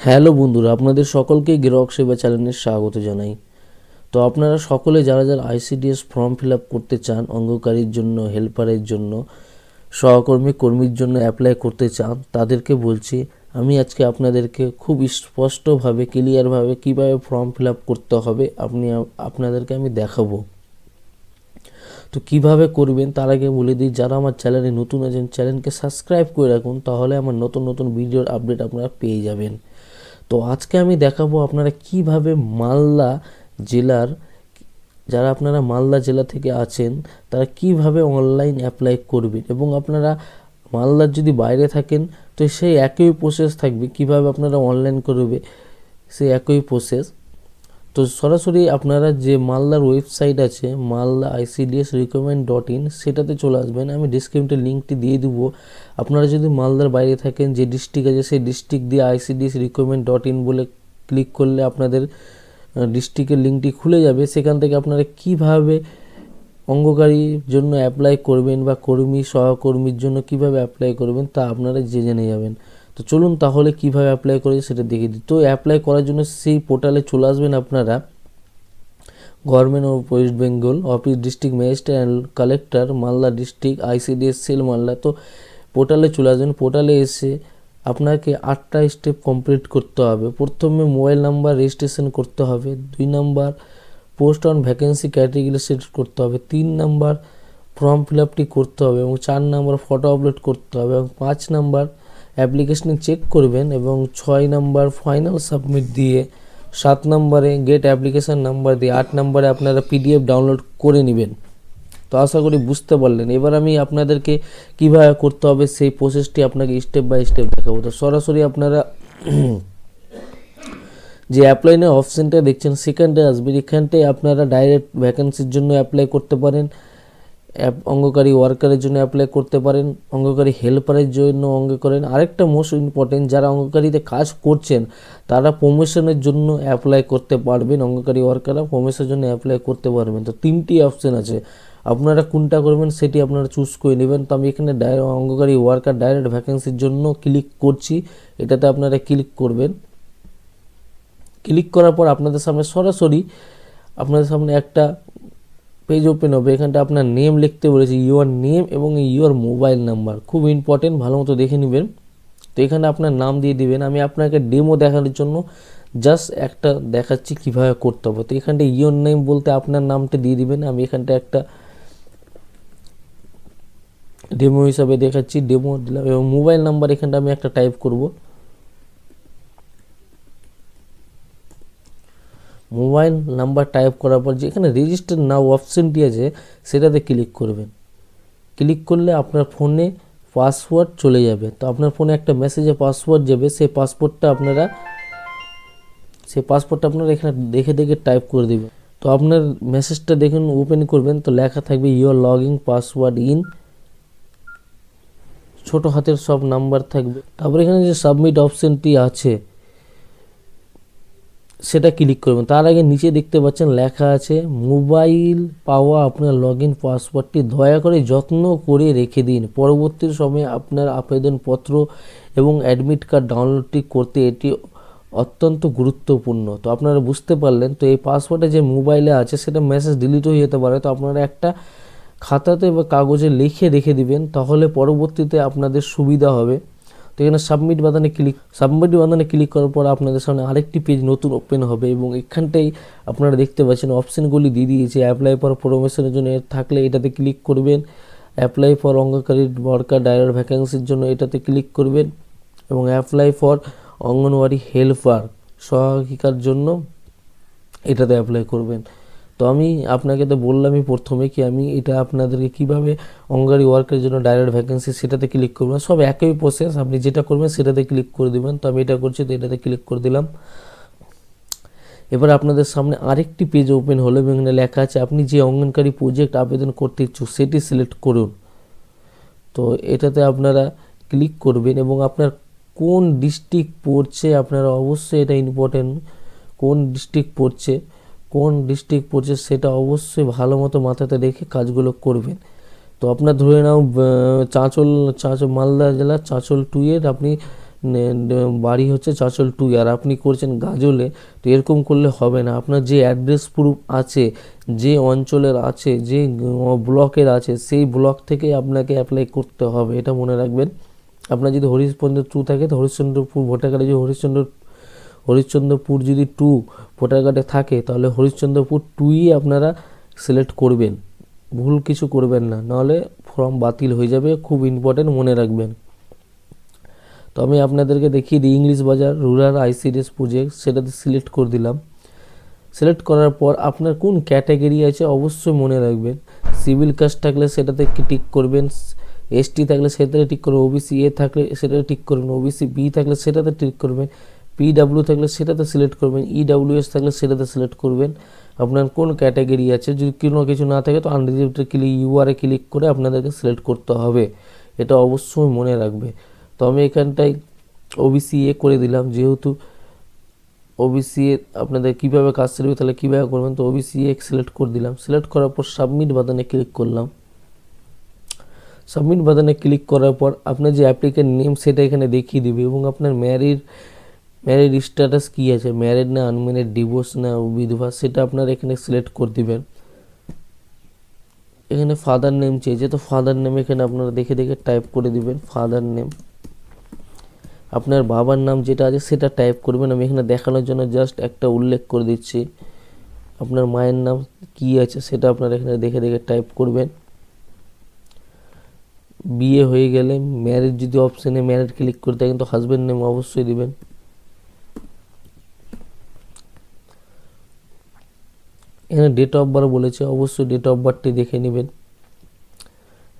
Hello বন্ধুরা, আপনাদের সকলকে গ্রাহক সেবা চ্যানেলে স্বাগত জানাই। তো আপনারা সকলে যারা যারা আইসিডিএস ফর্ম ফিল আপ করতে চান, অঙ্গকারীর জন্য, হেল্পারের জন্য, কর্মীর জন্য অ্যাপ্লাই করতে চান, তাদেরকে বলছি আমি আজকে আপনাদেরকে খুব স্পষ্টভাবে ক্লিয়ারভাবে কীভাবে ফর্ম ফিল আপ করতে হবে আপনাদেরকে আমি দেখাবো। তো কিভাবে করবেন তার আগে বলে দিই, যারা আমার চ্যানেলে নতুন আছেন চ্যানেলকে সাবস্ক্রাইব করে রাখুন, তাহলে আমার নতুন নতুন ভিডিওর আপডেট আপনারা পেয়ে যাবেন। তো আজকে আমি দেখাবো আপনারা কিভাবে মালদা জেলার, যারা আপনারা মালদা জেলা থেকে আছেন তারা কিভাবে অনলাইন অ্যাপ্লাই করবেন, এবং আপনারা মালদার যদি বাইরে থাকেন তো সেই একই প্রসেস থাকবে, কিভাবে আপনারা অনলাইন করবে সেই একই প্রসেস। তো সরাসরি আপনারা যে মালদার ওয়েবসাইট আছে মালদা ICDS-recommend.in সেটাতে চলে আসবেন। আমি ডিসক্রিপশনে লিঙ্কটি দিয়ে দেবো। আপনারা যদি মালদার বাইরে থাকেন, যে ডিস্ট্রিক্ট আছে সেই ডিস্ট্রিক্ট দিয়ে ICDS-recommend.in বলে ক্লিক করলে আপনাদের ডিস্ট্রিক্টের লিঙ্কটি খুলে যাবে। সেখান থেকে আপনারা কিভাবে অঙ্গকারীর জন্য অ্যাপ্লাই করবেন বা সহকর্মীর জন্য কিভাবে অ্যাপ্লাই করবেন তা আপনারা জেনে যাবেন। তো চলুন তাহলে কিভাবে অ্যাপ্লাই করে সেটা দেখিয়ে দিই। তো অ্যাপ্লাই করার জন্য সেই পোর্টালে চলে আসবেন আপনারা, government of West Bengal office, district magistrate and collector Malda district, ICDS cell Malda. তো পোর্টালে চলে আসবেন। পোর্টালে এসে আপনাকে 8টা স্টেপ কমপ্লিট করতে হবে। প্রথমে মোবাইল নাম্বার রেজিস্ট্রেশন করতে হবে, 2 number post on vacancy category set করতে হবে, 3 নাম্বার ফর্ম ফিল আপটি করতে হবে, এবং 4 নাম্বার ফটো আপলোড করতে হবে, এবং 5 নাম্বার অ্যাপ্লিকেশনে চেক করবেন, এবং 6 নাম্বার ফাইনাল সাবমিট দিয়ে, 7 নম্বরে গেট অ্যাপ্লিকেশান নাম্বার দিয়ে, 8 নম্বরে আপনারা PDF ডাউনলোড করে নেবেন। তো আশা করি বুঝতে পারলেন। এবার আমি আপনাদেরকে কিভাবে করতে হবে সেই প্রসেসটি আপনাকে স্টেপ বাই স্টেপ দেখাবো। তো সরাসরি আপনারা যে অ্যাপ্লাই নাও অপশানটা দেখছেন সেখানটা আসবেন। এখানটায় আপনারা ডাইরেক্ট ভ্যাকেন্সির জন্য অ্যাপ্লাই করতে পারেন, অঙ্গকারী ওয়ার্কারের জন্য অ্যাপ্লাই করতে পারেন, অঙ্গকারী হেল্পারের জন্য করেন। আরেকটা মোস্ট ইম্পর্টেন্ট, যারা অঙ্গকারীতে কাজ করছেন তারা প্রমোশনের জন্য অ্যাপ্লাই করতে পারবেন, অঙ্গকারী ওয়ার্কাররা প্রমোশনের জন্য অ্যাপ্লাই করতে পারবেন। তো 3টি অপশান আছে, আপনারা কোনটা করবেন সেটি আপনারা চুজ করে নেবেন। তো আমি এখানে অঙ্গকারী ওয়ার্কার ডাইরেক্ট ভ্যাকেন্সির জন্য ক্লিক করছি, এটাতে আপনারা ক্লিক করবেন। ক্লিক করার পর আপনাদের সামনে সরাসরি আপনাদের সামনে একটা পেজ ওপেন হবে। এখানটা আপনার নেম লিখতে বলেছি, ইউর নেম এবং ইউর মোবাইল নাম্বার, খুব ইম্পর্টেন্ট, ভালো মতো দেখে নেবেন। তো এখানে আপনার নাম দিয়ে দিবেন। আমি আপনাকে ডেমো দেখানোর জন্য জাস্ট একটা দেখাচ্ছি কিভাবে করতে হবে। তো এখানটা ইউর নেম বলতে আপনার নামটা দিয়ে দিবেন। আমি এখানটা একটা ডেমো হিসাবে দেখাচ্ছি, ডেমো দিলাম, এবং মোবাইল নাম্বার এখানটা আমি একটা টাইপ করব। মোবাইল নাম্বার টাইপ করার পর যেখানে রেজিস্টার নাও অপশানটি আছে সেটাতে ক্লিক করবেন। ক্লিক করলে আপনার ফোনে পাসওয়ার্ড চলে যাবে। তো আপনার ফোনে একটা মেসেজে পাসওয়ার্ড যাবে, সেই পাসওয়ার্ডটা আপনারা এখানে দেখে দেখে টাইপ করে দেবেন। তো আপনার মেসেজটা দেখুন, ওপেন করবেন তো লেখা থাকবে ইউর লগইন পাসওয়ার্ড ইন, ছোট হাতের সব নাম্বার থাকবে। তারপর এখানে যে সাবমিট অপশানটি আছে সেটা ক্লিক করবেন। তার আগে নিচে দেখতে পাচ্ছেন লেখা আছে মোবাইল পাওয়া আপনার লগইন পাসওয়ার্ডটি দয়া করে যত্ন করে রেখে দিন, পরবর্তী সময়ে আপনার আবেদনপত্র এবং অ্যাডমিট কার্ড ডাউনলোডটি করতে এটি অত্যন্ত গুরুত্বপূর্ণ। তো আপনারা বুঝতে পারলেন। তো এই পাসওয়ার্ডে যে মোবাইলে আছে সেটা মেসেজ ডিলিট হয়ে যেতে পারে, তো আপনারা একটা খাতাতে বা কাগজে লিখে রেখে দিবেন, তাহলে পরবর্তীতে আপনাদের সুবিধা হবে। তো এখানে সাবমিট বাটনে ক্লিক করার পর আপনাদের সামনে আরেকটি পেজ নতুন ওপেন হবে, এবং এখানটাই আপনারা দেখতে পাচ্ছেন অপশানগুলি দিয়ে দিয়েছে। অ্যাপ্লাই ফর প্রমোশনের জন্য থাকলে এটাতে ক্লিক করবেন, apply for Anganwadi worker direct ভ্যাকেন্সির জন্য এটাতে ক্লিক করবেন, এবং অ্যাপ্লাই ফর অঙ্গনওয়াড়ি হেল্পার সহায়িকার জন্য এটাতে অ্যাপ্লাই করবেন। তো আমি আপনাকে তো বললামই প্রথমে কি আমি এটা আপনাদেরকে কীভাবে অঙ্গনওয়াড়ি ওয়ার্কের জন্য ডাইরেক্ট ভ্যাকেন্সি সেটাতে ক্লিক করবেন, সব একই প্রসেস, আপনি যেটা করবেন সেটাতে ক্লিক করে দেবেন। তো আমি এটা করছি, তো এটাতে ক্লিক করে দিলাম। এবার আপনাদের সামনে আরেকটি পেজ ওপেন হলো, এবং এখানে লেখা আছে আপনি যে অঙ্গনওয়াড়ি প্রজেক্ট আবেদন করতে ইচ্ছুক সেটি সিলেক্ট করুন। তো এটাতে আপনারা ক্লিক করবেন, এবং আপনার কোন ডিস্ট্রিক্ট পড়ছে, আপনারা অবশ্যই এটা ইম্পর্টেন্ট, কোন ডিস্ট্রিক্ট পড়ছে সেটা অবশ্যই ভালো মতো মাথাতে রেখে কাজগুলো করবেন। তো আপনার ধরে নাও চাঁচল মালদা জেলা চাঁচল 2 এর আপনি বাড়ি হচ্ছে চাঁচল 2 আর আপনি করছেন গাজলে, তো এরকম করলে হবে না। আপনার যে অ্যাড্রেস প্রুফ আছে, যে অঞ্চলের আছে, যে ব্লকের আছে, সেই ব্লক থেকে আপনাকে অ্যাপ্লাই করতে হবে, এটা মনে রাখবেন। আপনার যদি হরিশ্চন্দ্র 2 থাকে তো হরিশ্চন্দ্রপুর ভোটার কার্ডে যদি হরিশ্চন্দ্রপুর যদি 2 ভোটার কার্ডে থাকে তাহলে হরিশ্চন্দ্রপুর 2ই আপনারা সিলেক্ট করবেন, ভুল কিছু করবেন না, নাহলে ফর্ম বাতিল হয়ে যাবে। খুব ইম্পর্টেন্ট, মনে রাখবেন। তো আমি আপনাদেরকে দেখিয়ে দিই ইংলিশ বাজার রুরাল আইসিডিএস প্রজেক্ট, সেটাতে সিলেক্ট করে দিলাম। সিলেক্ট করার পর আপনার কোন ক্যাটাগরি আছে অবশ্যই মনে রাখবেন। সিভিল কাস্ট থাকলে সেটাতে টিক করবেন, এসটি থাকলে সেটাতে টিক করবেন, ওবিসি এ থাকলে সেটাতে টিক করবেন, ওবিসি বি থাকলে সেটাতে টিক করবেন, পিডাব্লিউ থাকলে সেটাতে সিলেক্ট করবেন, ইডাব্লিউএস থাকলে সেটাতে সিলেক্ট করবেন। আপনার কোন ক্যাটাগরি আছে, যদি কোনো কিছু না থাকে তো আনরিজার্ভড ইউআরএ ক্লিক করে আপনাদেরকে সিলেক্ট করতে হবে, এটা অবশ্যই মনে রাখবে। তো আমি এখানটায় ওবিসি এ করে দিলাম, যেহেতু ওবিসি এ আপনাদের কীভাবে কাজ চলবে তাহলে কীভাবে করবেন, তো ওবিসি এ সিলেক্ট করে দিলাম। সিলেক্ট করার পর সাবমিট বাটনে ক্লিক করলাম। সাবমিট বাটনে ক্লিক করার পর আপনার যে অ্যাপ্লিকেন্ট নেম সেটা এখানে দেখিয়ে দিবে, এবং আপনার ম্যারিড স্ট্যাটাস কী আছে, ম্যারিড না আনম্যারিড, ডিভোর্স না বিধবা, সেটা আপনার এখানে সিলেক্ট করে দিবেন। এখানে ফাদার নেম চেয়েছে, তো ফাদার নেম এখানে আপনারা দেখে দেখে টাইপ করে দিবেন, ফাদার নেম। আপনার বাবার নাম যেটা আছে সেটা টাইপ করবেন, আমি এখানে দেখানোর জন্য জাস্ট একটা উল্লেখ করে দিচ্ছি। আপনার মায়ের নাম কী আছে সেটা আপনারা এখানে দেখে দেখে টাইপ করবেন। বিয়ে হয়ে গেলে ম্যারিড, যদি অপশানে ম্যারিড ক্লিক করে থাকেন তো হাজব্যান্ড নেম অবশ্যই দিবেন। এখানে ডেট অফ বার্থ বলেছে, অবশ্যই ডেট অফ বার্থটি দেখে নেবেন।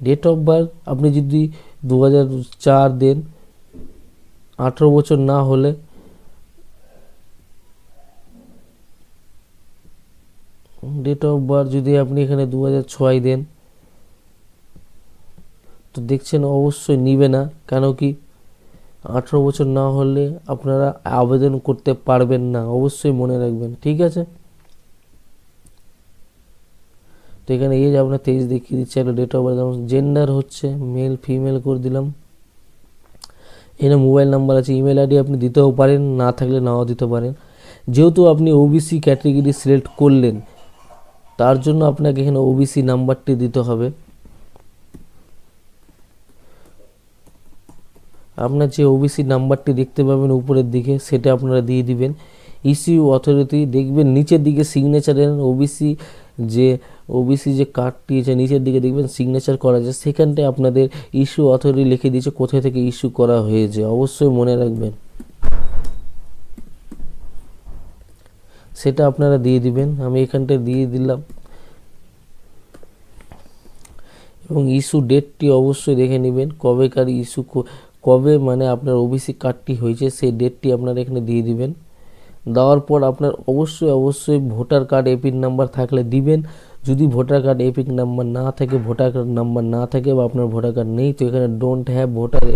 ডেট অফ বার্থ আপনি যদি 2004 দেন, 18 বছর না হলে ডেট অফ বার্থ যদি আপনি এখানে 2006 দেন তো দেখছেন অবশ্যই নিবে না, কেন কি 18 বছর না হলে আপনারা আবেদন করতে পারবেন না, অবশ্যই মনে রাখবেন, ঠিক আছে। তো এখানে এজ আপনার 23 দেখিয়ে দিচ্ছে, একটা ডেট অফ বার্থ। জেন্ডার হচ্ছে মেল ফিমেল করে দিলাম। এখানে মোবাইল নাম্বার আছে, ইমেল আইডি আপনি দিতেও পারেন, না থাকলে নাও দিতে পারেন। যেহেতু আপনি ওবিসি ক্যাটাগরি সিলেক্ট করলেন তার জন্য আপনাকে এখানে ওবিসি নাম্বারটি দিতে হবে। আপনার যে ওবিসি নাম্বারটি দেখতে পাবেন উপরের দিকে সেটা আপনারা দিয়ে দিবেন। ইস্যু অথরিটি দেখবেন নিচের দিকে সিগনেচারের ওবিসি যে কার্ডটি আছে নিচের দিকে দেখবেন সিগনেচার করা আছে, সেখানটায় আপনাদের ইস্যু অথরিটি লিখে দিয়েছে কোথায় থেকে ইস্যু করা হয়েছে, অবশ্যই মনে রাখবেন, সেটা আপনারা দিয়ে দিবেন। আমি এখানটায় দিয়ে দিলাম, এবং ইস্যু ডেটটি অবশ্যই দেখে নেবেন, কবেকার ইস্যু, কবে মানে আপনার ওবিসি কার্ডটি হয়েছে সেই ডেটটি আপনারা এখানে দিয়ে দিবেন। দেওয়ার পর আপনার অবশ্যই ভোটার কার্ড এপিক নাম্বার থাকলে দিবেন। যদি ভোটার কার্ড এপিক নাম্বার না থাকে, ভোটার কার্ড নাম্বার না থাকে বা আপনার ভোটার কার্ড নেই, তো এখানে ডোন্ট হ্যাভ ভোটার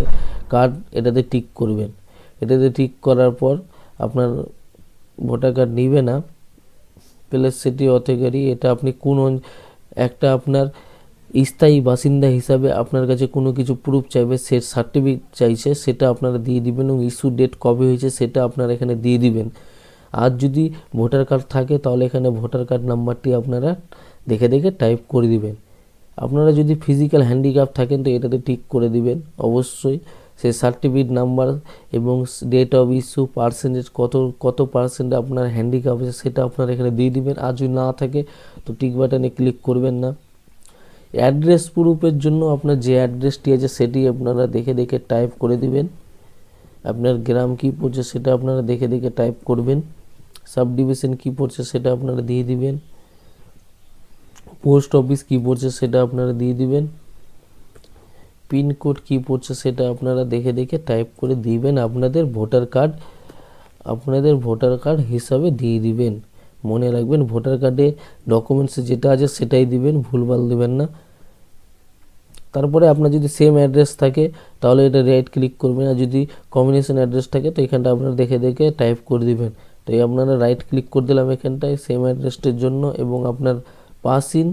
কার্ড এটাতে টিক করবেন। এটাতে টিক করার পর আপনার ভোটার কার্ড নিবে না, প্লেস সিটি অথরিটি, এটা আপনি কোন একটা আপনার স্থায়ী বাসিন্দা হিসাবে আপনার কাছে কোনো কিছু প্রুফ চাইবে, সে সার্টিফিকেট চাইছে, সেটা আপনারা দিয়ে দিবেন, এবং ইস্যু ডেট কবে হয়েছে সেটা আপনারা এখানে দিয়ে দিবেন। আর যদি ভোটার কার্ড থাকে তাহলে এখানে ভোটার কার্ড নাম্বারটি আপনারা দেখে দেখে টাইপ করে দিবেন। আপনারা যদি ফিজিক্যাল হ্যান্ডিক্যাপ থাকেন তো এটাতে টিক করে দিবেন অবশ্যই। সেই সার্টিফিকেট নাম্বার এবং ডেট অফ ইস্যু, পার্সেন্টেজ কত পার্সেন্ট আপনার হ্যান্ডিক্যাপ আছে সেটা আপনারা এখানে দিয়ে দিবেন। আর যদি না থাকে তো টিক বাটনে ক্লিক করবেন না। অ্যাড্রেস প্রুফের জন্য আপনার যে অ্যাড্রেসটি আছে সেটি আপনারা দেখে দেখে টাইপ করে দিবেন। আপনার গ্রাম কী পড়ছে সেটা আপনারা দেখে দেখে টাইপ করবেন। সাব ডিভিশন কী পড়ছে সেটা আপনারা দিয়ে দিবেন। পোস্ট অফিস কী পড়ছে সেটা আপনারা দিয়ে দিবেন। পিনকোড কী পড়ছে সেটা আপনারা দেখে দেখে টাইপ করে দিবেন। আপনাদের ভোটার কার্ড হিসাবে দিয়ে দিবেন। মনে রাখবেন ভোটার কার্ডে ডকুমেন্টসে যেটা আছে সেটাই দিবেন, ভুলভাল দেবেন না। তারপরে আপনার যদি সেম অ্যাড্রেস থাকে তাহলে এটা রাইট ক্লিক করবেন, আর যদি কম্বিনেশন অ্যাড্রেস থাকে তো এখানটা আপনারা দেখে দেখে টাইপ করে দিবেন। তো এই আপনারা রাইট ক্লিক করে দিলাম এখানটায় সেম অ্যাড্রেসটির জন্য, এবং আপনার পাস ইন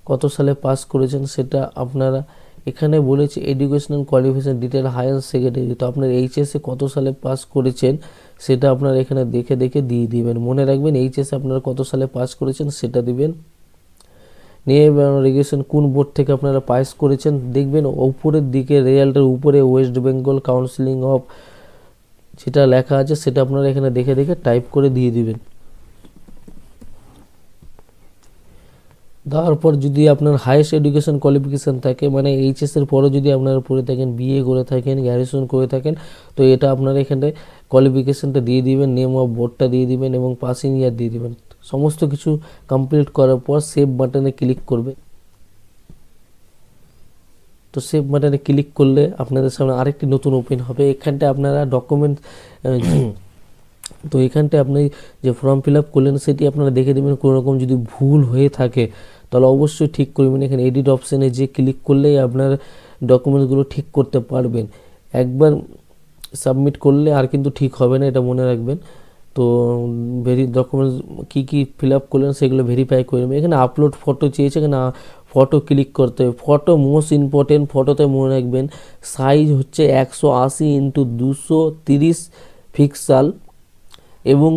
কত সালে পাস করেছেন সেটা আপনারা এখানে বলেছে educational qualification detail higher secondary, তো আপনার এইচএসে কত সালে পাস করেছেন সেটা আপনারা এখানে দেখে দেখে দিয়ে দিবেন। মনে রাখবেন এইচএসে আপনারা কত সালে পাস করেছেন সেটা দিবেন। নিয়ে রেগুলেশন কোন বোর্ড থেকে আপনারা পাস করেছেন দেখবেন উপরের দিকে রেজাল্টের উপরে ওয়েস্ট বেঙ্গল কাউন্সিলিং অফ যেটা লেখা আছে সেটা আপনারা এখানে দেখে দেখে টাইপ করে দিয়ে দিবেন। তারপর যদি আপনার হাইয়েস্ট এডুকেশন কোয়ালিফিকেশান থাকে, মানে এইচএসের পরে যদি আপনারা পড়ে থাকেন, বিএ করে থাকেন, গ্র্যাজুয়েশন করে থাকেন, তো এটা আপনারা এখানে কোয়ালিফিকেশানটা দিয়ে দিবেন, নেম অফ বোর্ডটা দিয়ে দিবেন এবং পাসিং ইয়ার দিয়ে দিবেন। সমস্ত কিছু কমপ্লিট করার পর সেভ বাটনে ক্লিক করবে। তো সেভ বাটনে ক্লিক করলে আপনাদের সামনে আরেকটি নতুন ওপেন হবে। এখানটায় আপনারা ডকুমেন্ট তো এখানটায় আপনি যে ফর্ম ফিল আপ করলেন সেটি আপনারা দেখে দেবেন, কোনো রকম যদি ভুল হয়ে থাকে তাহলে অবশ্যই ঠিক করবেন। এখানে এডিট অপশানে যে ক্লিক করলেই আপনার ডকুমেন্টসগুলো ঠিক করতে পারবেন। একবার সাবমিট করলে আর কিন্তু ঠিক হবে না, এটা মনে রাখবেন। তো ডকুমেন্টস কী কী ফিল আপ করলেন সেগুলো ভেরিফাই করে নেবেন। এখানে আপলোড ফটো চেয়েছে, এখানে ফটো ক্লিক করতে হবে। ফটো মোস্ট ইম্পর্টেন্ট, ফটোতে মনে রাখবেন সাইজ হচ্ছে 180x230 পিক্সেল এবং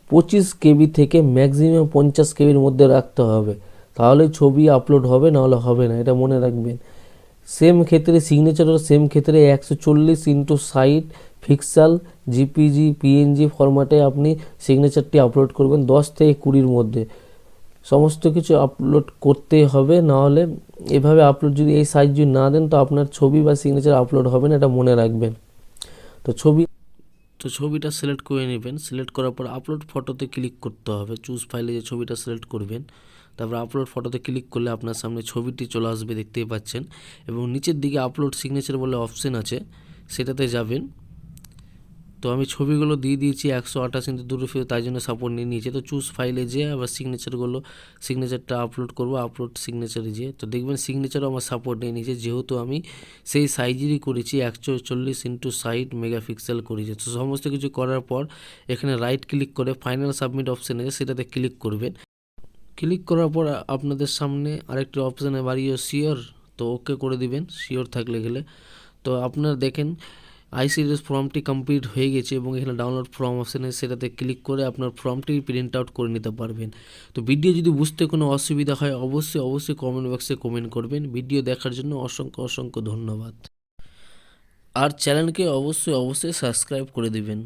25 কেবি থেকে ম্যাক্সিমাম 50 কেবির মধ্যে রাখতে হবে, তাহলে ছবি আপলোড হবে, নাহলে হবে না, এটা মনে রাখবেন। সেম ক্ষেত্রে সিগনেচারও সেম ক্ষেত্রে 140x60 পিক্সেল জিপিজি পিএনজি ফরম্যাটে আপনি সিগনেচারটি আপলোড করবেন 10 থেকে 20-র মধ্যে। সমস্ত কিছু আপলোড করতে হবে, নাহলে এভাবে আপলোড যদি এই সাইজ যদি না দেন তো আপনার ছবি বা সিগনেচার আপলোড হবে না, এটা মনে রাখবেন। তো ছবিটা সিলেক্ট করে নেবেন। সিলেক্ট করার পর আপলোড ফটোতে ক্লিক করতে হবে। চুজ ফাইলে যে ছবিটা সিলেক্ট করবেন, তারপর আপলোড ফটোতে ক্লিক করলে আপনার সামনে ছবিটি চলে আসবে, দেখতেই পাচ্ছেন। এবং নিচের দিকে আপলোড সিগনেচার বলে অপশন আছে, সেটাতে যাবেন। তো আমি ছবিগুলো দিয়ে দিয়েছি 128x2 তাই জন্য সাপোর্ট নিয়ে নিয়েছে। তো চুজ ফাইলে যেয়ে আবার সিগনেচারটা আপলোড করব, আপলোড সিগনেচারে যেয়ে তো দেখবেন সিগনেচারও আমার সাপোর্ট নিয়ে নিয়েছে, যেহেতু আমি সেই সাইজেরই করেছি 140x60 মেগাপিক্সেল করেছি। তো সমস্ত কিছু করার পর এখানে রাইট ক্লিক করে ফাইনাল সাবমিট অপশান আছে সেটাতে ক্লিক করবেন। ক্লিক করার পর আপনাদের সামনে আরেকটি অপশানে বাড়িয়ে শিওর, তো ওকে করে দিবেন শিওর থাকলে গেলে। তো আপনারা দেখেন আইসিডিএস ফর্মটি কমপ্লিট হয়ে গেছে এবং এখানে ডাউনলোড ফর্ম অপশানে সেটাতে ক্লিক করে আপনার ফর্মটি প্রিন্ট আউট করে নিতে পারবেন। তো ভিডিও যদি বুঝতে কোনো অসুবিধা হয় অবশ্যই কমেন্ট বক্সে কমেন্ট করবেন। ভিডিও দেখার জন্য অসংখ্য ধন্যবাদ। আর চ্যানেলকে অবশ্যই সাবস্ক্রাইব করে দিবেন।